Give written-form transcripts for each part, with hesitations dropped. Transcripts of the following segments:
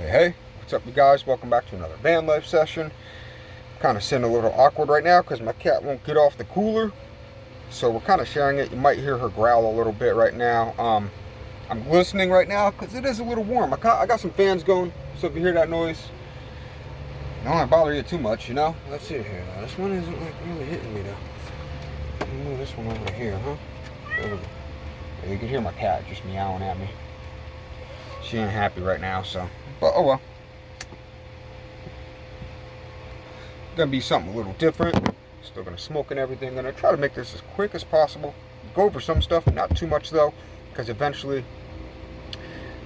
Hey, what's up you guys? Welcome back to another van life session. Kind of sitting a little awkward right now because my cat won't get off the cooler. So we're kind of sharing it. You might hear her growl a little bit right now. I'm listening right now because it is a little warm. I got some fans going, so if you hear that noise, don't want to bother you too much, you know? Let's see here. Now, this one isn't like really hitting me though. Let me move this one over here, huh? There we go. You can hear my cat just meowing at me. She ain't happy right now, so. But oh well. Gonna be something a little different. Still gonna smoke and everything. Gonna try to make this as quick as possible. Go over some stuff, not too much though, because eventually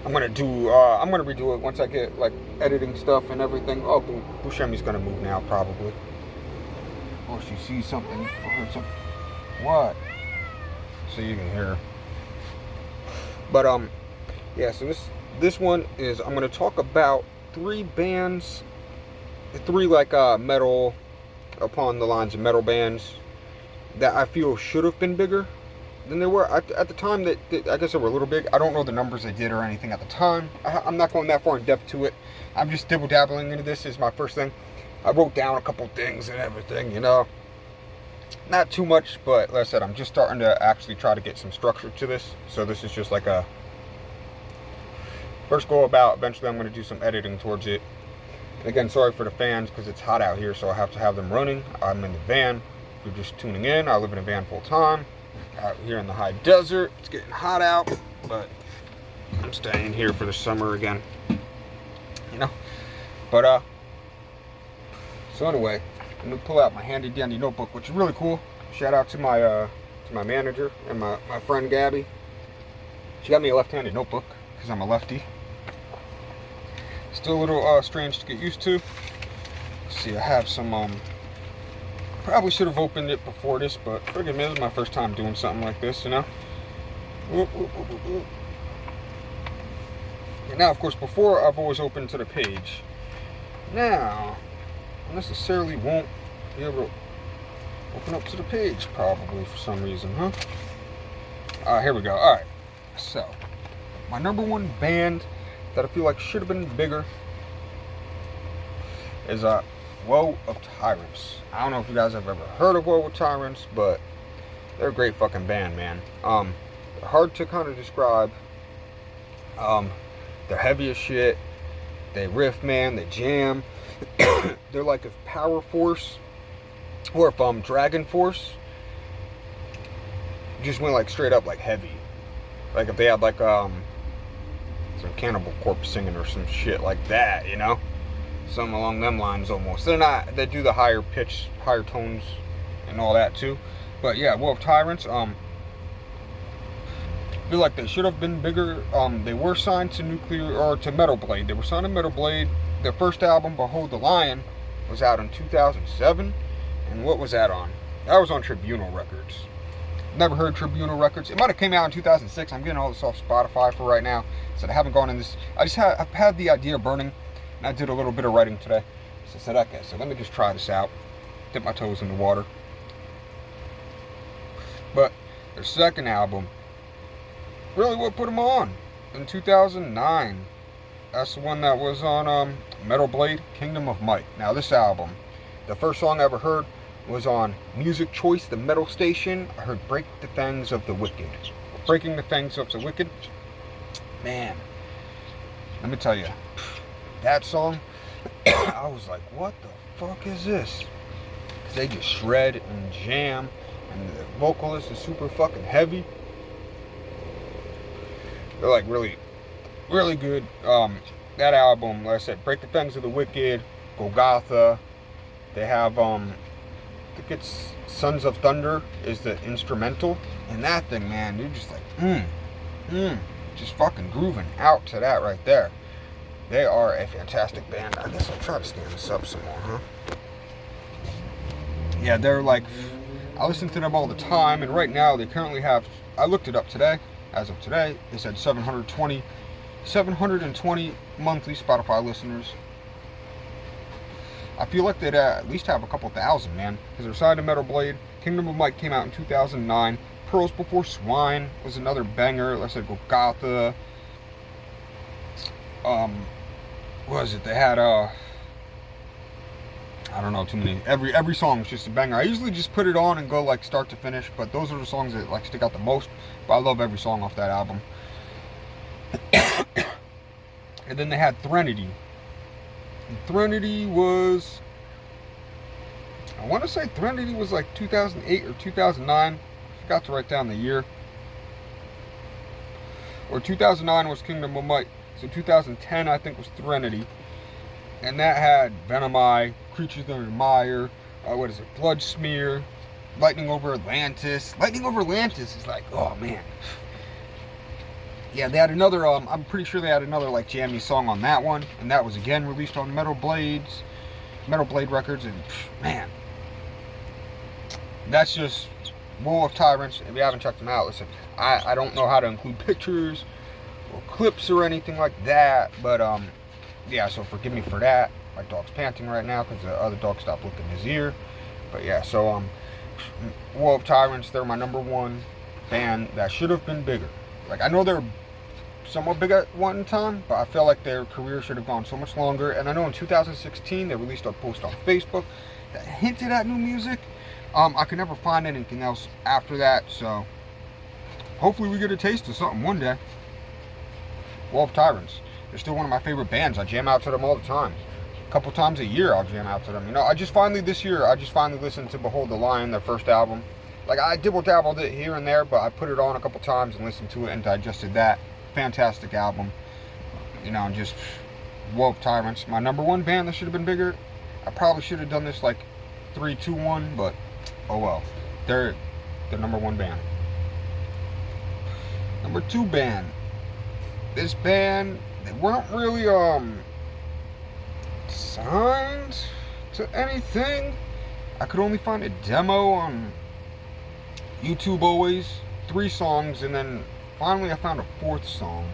I'm gonna redo it once I get like editing stuff and everything. Oh, Bushemi's gonna move now probably. Or she sees something or heard something. What? So you can hear her. But yeah. So this one is I'm gonna talk about three bands. Three like metal, upon the lines of metal bands that I feel should have been bigger than they were at the time. That I guess they were a little big. I don't know the numbers they did or anything at the time. I'm not going that far in depth to it. I'm just dibble dabbling into this. Is my first thing. I wrote down a couple things and everything, you know. Not too much, but like I said, I'm just starting to actually try to get some structure to this. So this is just like a first go about. Eventually I'm going to do some editing towards it. Again, sorry for the fans because it's hot out here, so I have to have them running. I'm in the van. If you're just tuning in, I live in a van full time. Out here in the high desert. It's getting hot out, but I'm staying here for the summer again. You know? But, so anyway, I'm going to pull out my handy dandy notebook, which is really cool. Shout out to my manager and my friend Gabby. She got me a left-handed notebook because I'm a lefty. Still a little strange to get used to. Let's see, I have some, probably should have opened it before this, but forgive me, this is my first time doing something like this, you know? And now, of course, before I've always opened to the page. Now, I necessarily won't be able to open up to the page, probably, for some reason, huh? Here we go. Alright, so, my number one band that I feel like should have been bigger is Woe of Tyrants. I don't know if you guys have ever heard of Woe of Tyrants, but they're a great fucking band, man. They're hard to kind of describe. They're heavy as shit. They riff, man. They jam. They're like if Power Force or if Dragon Force just went like straight up like heavy. Like if they had like some Cannibal Corpse singing or some shit like that, you know, something along them lines almost. They do the higher pitch, higher tones and all that too. But yeah, Woe of Tyrants, I feel like they should have been bigger. They were signed to Metal Blade. They were signed to Metal Blade. Their first album, Behold the Lion, was out in 2007. And what was that on? That was on Tribunal Records. Never heard Tribunal Records. It might have came out in 2006. I'm getting all this off Spotify for right now, so I haven't gone in this. I've had the idea burning, and I did a little bit of writing today. So I said, okay, so let me just try this out. Dip my toes in the water. But their second album, really what put them on in 2009. That's the one that was on Metal Blade, Kingdom of Might. Now this album, the first song I ever heard was on Music Choice, the metal station. I heard Break the Fangs of the Wicked. Breaking the Fangs of the Wicked. Man, let me tell you, that song, I was like, what the fuck is this? Because they just shred and jam, and the vocalist is super fucking heavy. They're like really, really good. That album, like I said, Break the Fangs of the Wicked, Golgotha. They have, I think it's Sons of Thunder is the instrumental. And that thing, man, you're just like, just fucking grooving out to that right there. They are a fantastic band. I guess I'll try to stand this up some more, huh? Yeah, they're like, I listen to them all the time, and right now they currently have, I looked it up today, as of today, they said 720 monthly Spotify listeners. I feel like they'd at least have a couple thousand, man, because they're signed to Metal Blade. Kingdom of Might came out in 2009. Pearls Before Swine was another banger. Like I said, Golgotha. what was it? They had I don't know, too many. Every song was just a banger. I usually just put it on and go like start to finish, but those are the songs that like stick out the most. But I love every song off that album. And then they had Threnody. And Threnody was, I want to say Threnody was like 2008 or 2009. I forgot to write down the year. Or 2009 was Kingdom of Might. So 2010 I think was Threnody. And that had Venomai, Creatures Under the Mire, what is it, Blood Smear, Lightning Over Atlantis. Lightning Over Atlantis is like, oh man. Yeah, they had another, I'm pretty sure they had another like jammy song on that one. And that was again released on Metal Blade Records. And man, that's just Wool of Tyrants. If you haven't checked them out, listen, I don't know how to include pictures or clips or anything like that. But yeah, so forgive me for that. My dog's panting right now because the other dog stopped licking his ear. But yeah, so Wool of Tyrants, they're my number one band that should have been bigger. Like, I know they're somewhat big at one time, but I feel like their career should have gone so much longer. And I know in 2016 they released a post on Facebook that hinted at new music. I could never find anything else after that, so hopefully we get a taste of something one day. Wool of Tyrants, they're still one of my favorite bands. I jam out to them all the time. A couple times a year I'll jam out to them. You know, this year I just finally listened to Behold the Lion, their first album. Like, I dibble-dabbled it here and there, but I put it on a couple times and listened to it and digested that. Fantastic album. You know, just Wool of Tyrants, my number one band that should have been bigger. I probably should have done this like 3, 2, 1, but oh well. They're the number one band. Number two band. This band, they weren't really signed to anything. I could only find a demo on YouTube always. 3 songs, and then finally I found a 4th song.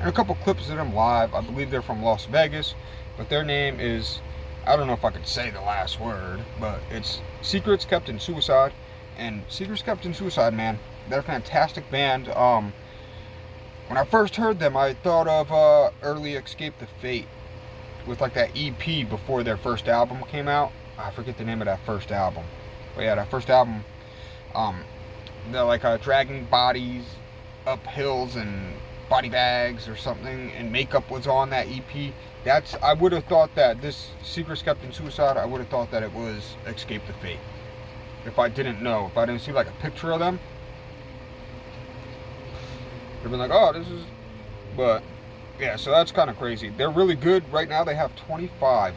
And a couple clips of them live. I believe they're from Las Vegas, but their name is, I don't know if I could say the last word, but it's Secrets Kept in Suicide. And Secrets Kept in Suicide, man, they're a fantastic band. When I first heard them, I thought of early Escape the Fate with like that EP before their first album came out. I forget the name of that first album. But yeah, that first album, they're like dragging bodies up hills and body bags or something, and makeup was on that EP. I would have thought that this Secrets Kept in Suicide, I would have thought that it was Escape the Fate. If I didn't know, if I didn't see like a picture of them, I'd been like, oh, this is, but yeah, so that's kind of crazy. They're really good. Right now they have 25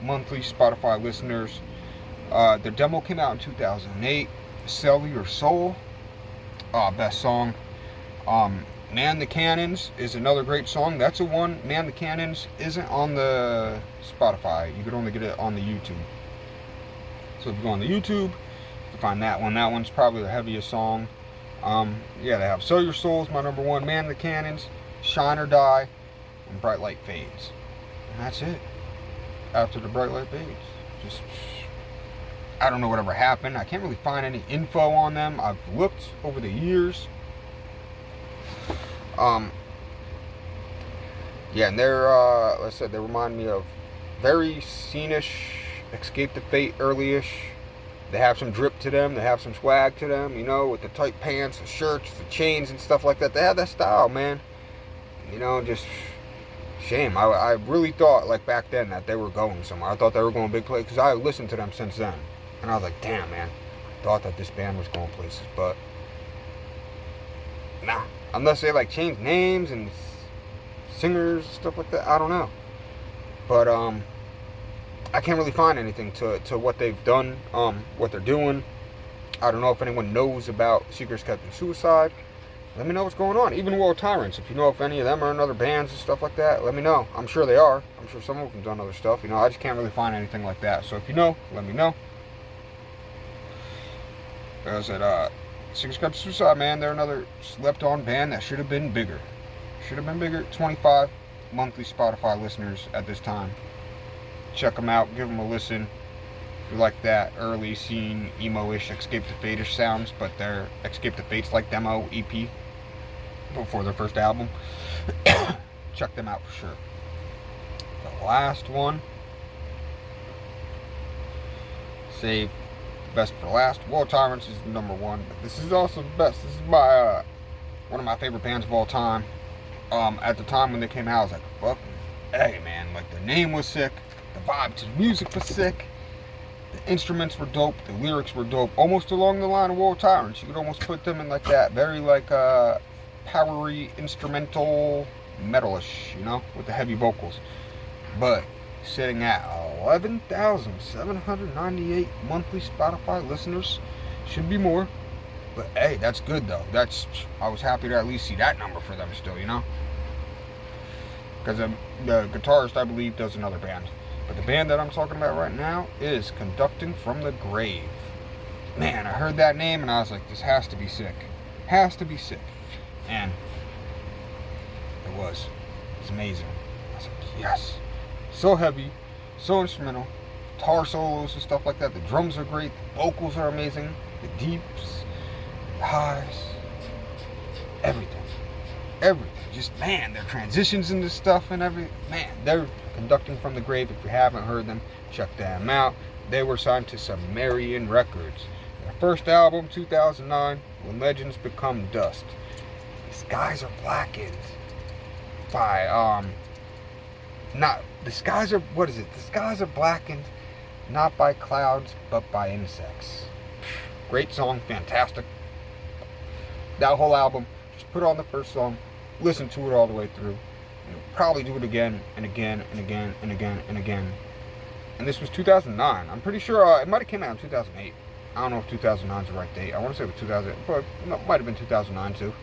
monthly Spotify listeners. Their demo came out in 2008. Sell Your Soul, best song. Man the Cannons is another great song. That's a one. Man the Cannons isn't on the Spotify. You could only get it on the YouTube. So if you go on the YouTube, you can find that one. That one's probably the heaviest song. Yeah, they have Sell Your Soul is my number one. Man the Cannons, Shine or Die, and Bright Light Fades. And that's it. After the Bright Light Fades, just, I don't know whatever happened. I can't really find any info on them. I've looked over the years. Yeah, and they're, like I said, they remind me of very scenish, Escape the Fate early-ish. They have some drip to them. They have some swag to them, you know, with the tight pants, the shirts, the chains and stuff like that. They have that style, man. You know, just shame. I really thought, like, back then that they were going somewhere. I thought they were going big places, because I listened to them since then. And I was like, damn, man. I thought that this band was going places, but nah. Unless they, like, change names and singers, stuff like that. I don't know. But, I can't really find anything to what they've done, what they're doing. I don't know if anyone knows about Secrets Kept in Suicide. Let me know what's going on. Even Wool of Tyrants, if you know if any of them are in other bands and stuff like that, let me know. I'm sure they are. I'm sure some of them have done other stuff. You know, I just can't really find anything like that. So if you know, let me know. Like I said, Secrets Kept in Suicide, man, they're another slept-on band that should have been bigger. Should have been bigger. 25 monthly Spotify listeners at this time. Check them out, give them a listen. If you like that early scene, emo-ish, Escape the Fate-ish sounds, but their Escape the Fate's like demo EP before their first album. Check them out for sure. the last one. Save best for last. World Tyrants is number one, but this is also the best. This is my one of my favorite bands of all time. At the time when they came out, I was like, fucking hey man, like the name was sick, the vibe to the music was sick, the instruments were dope, the lyrics were dope, almost along the line of World Tyrants. You could almost put them in like that, very like powery instrumental metalish, you know, with the heavy vocals. But sitting at 11,798 monthly Spotify listeners, should be more. But hey, that's good though. I was happy to at least see that number for them still, you know. Because the guitarist, I believe, does another band. But the band that I'm talking about right now is Conducting from the Grave. Man, I heard that name and I was like, this has to be sick. Has to be sick. And it was. It was amazing. I was like, yes. So heavy, so instrumental. Guitar solos and stuff like that. The drums are great. The vocals are amazing. The deeps, the highs, everything. Everything. Just, man, their transitions into stuff and everything. Man, they're Conducting from the Grave. If you haven't heard them, check them out. They were signed to Sumerian Records. Their first album, 2009, When Legends Become Dust. The skies are blackened by, the skies are blackened not by clouds, but by insects. Great song, fantastic. That whole album, just put on the first song, listen to it all the way through. And probably do it again and again and again and again and again. And this was 2009. I'm pretty sure it might have came out in 2008. I don't know if 2009 is the right date. I want to say it was 2008, but it might have been 2009 too.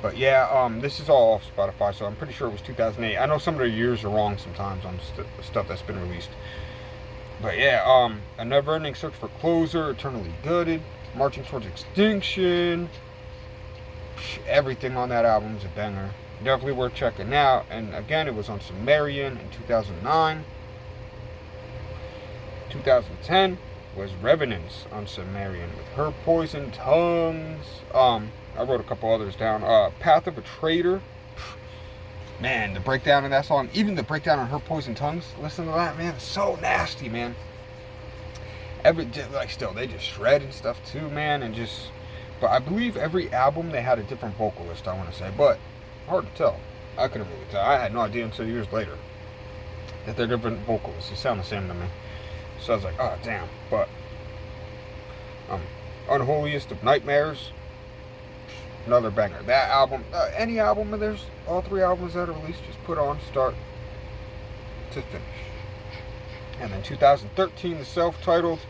But yeah, this is all off Spotify, so I'm pretty sure it was 2008. I know some of the years are wrong sometimes on stuff that's been released. But yeah, A Never-Ending Search for Closure, Eternally Gutted, Marching Towards Extinction. Everything on that album is a banger. Definitely worth checking out. And again, it was on Sumerian in 2009. 2010 was Revenants on Sumerian with Her Poison Tongues. I wrote a couple others down. Path of a Traitor. Man, the breakdown in that song, even the breakdown on Her Poison Tongues, listen to that, man. It's so nasty, man. Still, they just shred and stuff too, man. But I believe every album they had a different vocalist, I want to say. But hard to tell. I couldn't really tell. I had no idea until years later that they're different vocalists. They sound the same to me. So I was like, oh, damn. But Unholiest of Nightmares, another banger. That album, any album of theirs, all three albums that are released, just put on start to finish. And then 2013, the self-titled.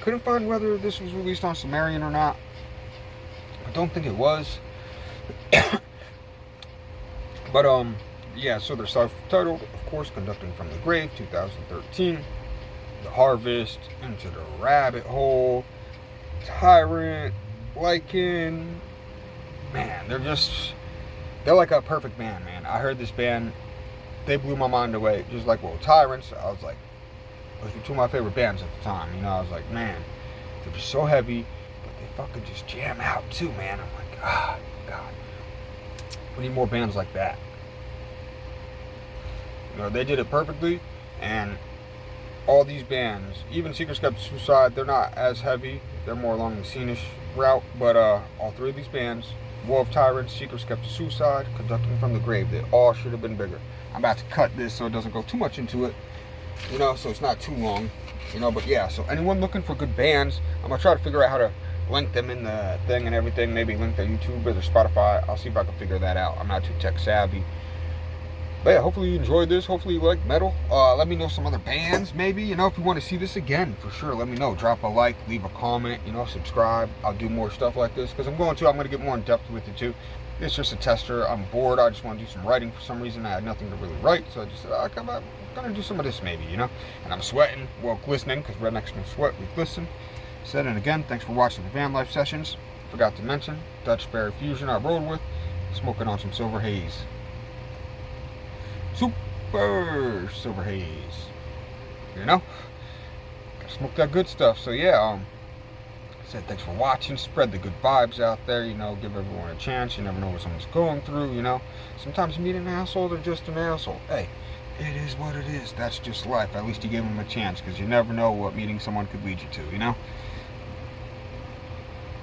Couldn't find whether this was released on Sumerian or not. I don't think it was. But yeah, so they're self-titled, of course, Conducting from the Grave, 2013. The Harvest, Into the Rabbit Hole, Tyrant, Lycan. Man, they're like a perfect band, man. I heard this band, they blew my mind away. Just like, well, Tyrants, I was like, those were two of my favorite bands at the time. You know, I was like, man, they're just so heavy, but they fucking just jam out too, man. I'm like, ah, God. We need more bands like that. You know, they did it perfectly, and all these bands, even Secret Skept Suicide, they're not as heavy. They're more along the scenish route, but all three of these bands, War of Tyrants, Secret Skept Suicide, Conducting from the Grave, they all should have been bigger. I'm about to cut this so it doesn't go too much into it, you know, so it's not too long, you know. But yeah, so anyone looking for good bands, I'm going to try to figure out how to link them in the thing and everything, maybe link their YouTube or their Spotify. I'll see if I can figure that out. I'm not too tech savvy. But yeah, hopefully you enjoyed this. Hopefully you like metal. Let me know some other bands, maybe. You know, if you want to see this again, for sure, let me know. Drop a like, leave a comment, you know, subscribe. I'll do more stuff like this because I'm going to get more in depth with it too. It's just a tester. I'm bored. I just want to do some writing for some reason. I had nothing to really write, so I just said, I'm going to do some of this maybe, you know. And I'm sweating, well, glistening, because rednecks can sweat, we glisten. Said and again, thanks for watching the Van Life Sessions. Forgot to mention, Dutch Berry Fusion I rode with, smoking on some Silver Haze. Super Silver Haze. You know? Gotta smoke that good stuff. So yeah, said thanks for watching. Spread the good vibes out there, you know, give everyone a chance. You never know what someone's going through, you know. Sometimes you meet an asshole, they're just an asshole. Hey, it is what it is. That's just life. At least you gave them a chance, because you never know what meeting someone could lead you to, you know?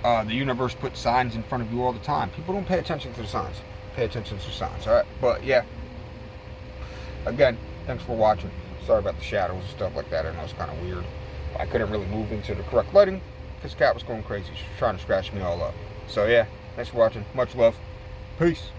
The universe puts signs in front of you all the time. People don't pay attention to the signs. Pay attention to the signs, alright? But yeah, again, thanks for watching. Sorry about the shadows and stuff like that. I know it's kind of weird. I couldn't really move into the correct lighting because the cat was going crazy. She was trying to scratch me all up. So yeah, thanks for watching. Much love. Peace.